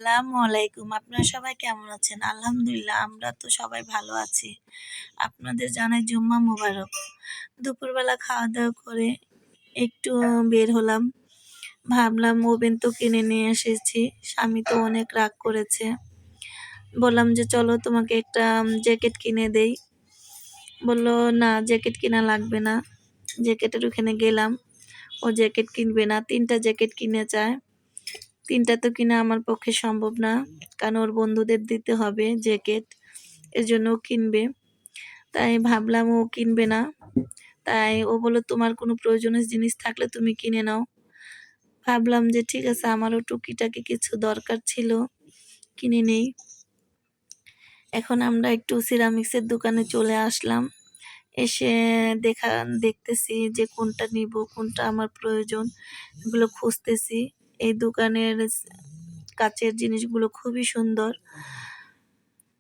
আসসালামু আলাইকুম। আপনারা সবাই কেমন আছেন? আলহামদুলিল্লাহ আমরা তো সবাই ভালো আছি। আপনাদের জানাই জুম্মা মোবারক। দুপুরবেলা খাওয়া-দাওয়া করে একটু বের হলাম। ভাবলাম ওভেন তো কিনে নিয়ে এসেছি। স্বামী তো অনেক রাগ করেছে। বললাম যে, "চলো তোমাকে একটা জ্যাকেট কিনে দেই।" বলল, "না জ্যাকেট কিনা লাগবে না।" জ্যাকেটের ওখানে গেলাম। ও জ্যাকেট কিনবে না। ৩ টা জ্যাকেট কিনে চায়। ৩ টা তো কিনা আমার পক্ষে সম্ভব না। কারণ ওর বন্ধুদের দিতে হবে জ্যাকেট। এজন্য ও কিনবে। তাই ভাবলাম ও কিনবে না। তাই ও বলল, "তোমার কোনো প্রয়োজনীয় জিনিস থাকলে তুমি কিনে নাও।" ভাবলাম যে ঠিক আছে আমারও টুকিটাকি কিছু দরকার ছিল, কিনে নেই। এখন আমরা একটু সিরামিক্সের দোকানে চলে আসলাম। এসে দেখতেছি যে কোনটা নিবো, কোনটা আমার প্রয়োজন এগুলো খুঁজতেছি। এই দোকানের কাচের জিনিসগুলো খুবই সুন্দর।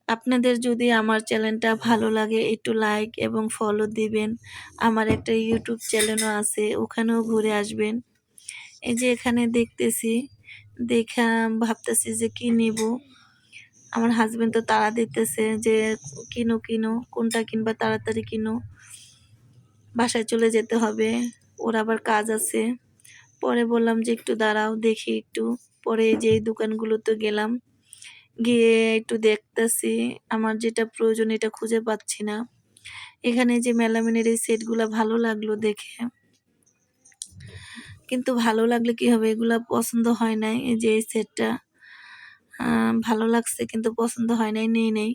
আপনাদের যদি আমার চ্যানেলটা ভালো লাগে একটু লাইক এবং ফলো দিবেন। আমার একটা ইউটিউব চ্যানেলও আছে, ওখানেও ঘুরে আসবেন। এই যে এখানে দেখতেছি, দেইখা ভাবতেছি যে কি নিবো? আমার হাসব্যান্ড তো তাড়া দিতেছে যে, "কিনো, কিনো। কোনটা কিনবা তাড়াতাড়ি কিনো। বাসায় চলে যেতে হবে। ওর আবার কাজ আছে।" পরে বললাম যে, "একটু দাঁড়াও, দেখি একটু।" পরে এই যে এই দোকানগুলোতে গেলাম। গিয়ে একটু দেখতেছি, আমার যেটা প্রয়োজন এটা খুঁজে পাচ্ছি না। এখানে যে মেলামিনের এই সেটগুলা ভালো লাগলো দেখে। কিন্তু ভালো লাগলে কি হবে? এগুলা পছন্দ হয় নাই। এই যে এই সেটটা আ ভালো লাগছে কিন্তু পছন্দ হয় নাই, নেই নাই।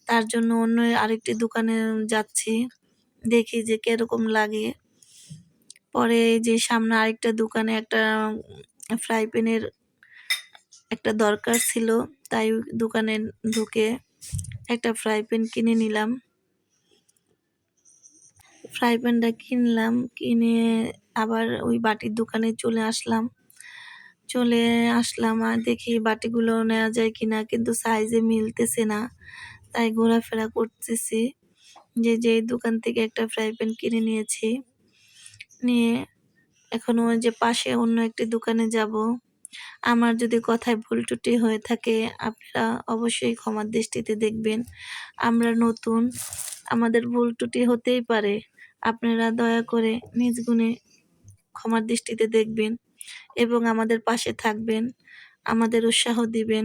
তার জন্য অন্য আরেকটি দোকানে যাচ্ছি। দেখি যে কিরকম লাগে। পরে এই যে সামনে আরেকটা দোকানে একটা ফ্রাই প্যানের একটা দরকার ছিল। তাই দোকানে ঢুকে একটা ফ্রাই প্যান কিনে নিলাম। ফ্রাই প্যানটা কিনলাম, কিনে আবার ওই বাটির দোকানে চলে আসলাম আর দেখি বাটিগুলো নেওয়া যায় কিনা কিন্তু সাইজে মিলতেছে না। তাই ঘোরাফেরা করতেছি। যেই দোকান থেকে একটা ফ্রাই প্যান কিনে নিয়েছি। নিয়ে এখন ওই যে পাশে অন্য একটি দোকানে যাবো। আমার যদি কথায় ভুল ত্রুটি হয়ে থাকে আপনারা অবশ্যই ক্ষমার দৃষ্টিতে দেখবেন। আমরা নতুন, আমাদের ভুল ত্রুটি হতেই পারে। আপনারা দয়া করে নিজ গুণে ক্ষমার দৃষ্টিতে দেখবেন এবং আমাদের পাশে থাকবেন, আমাদের উৎসাহ দিবেন,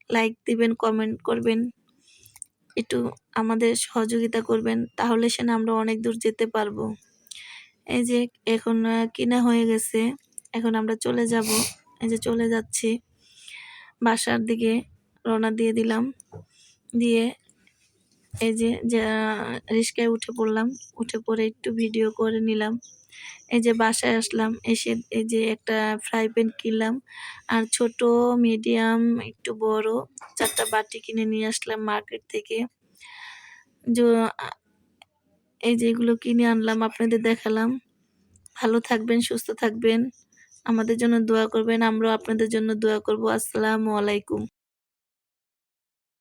লাইক দিবেন, কমেন্ট করবেন। একটু আমাদের সহযোগিতা করবেন তাহলে সেনা আমরা অনেক দূর যেতে পারবো। এই যে এখন কিনা হয়ে গেছে। এখন আমরা চলে যাবো। এই যে চলে যাচ্ছি। বাসার দিকে রওনা দিয়ে দিলাম। দিয়ে এই যে রিস্কায় উঠে পড়লাম। উঠে পড়ে একটু ভিডিও করে নিলাম। এই যে বাসায় আসলাম। এসে এই যে একটা ফ্রাই প্যান কিনলাম। আর ছোট, মিডিয়াম, একটু বড় ৪ টা বাটি কিনে নিয়ে আসলাম মার্কেট থেকে। য আ এই যে এগুলো কিনে আনলাম আপনাদের দেখালাম। ভালো থাকবেন, সুস্থ থাকবেন। আমাদের জন্য দোয়া করবেন। আমরাও আপনাদের জন্য দোয়া করব। আসসালামু আলাইকুম।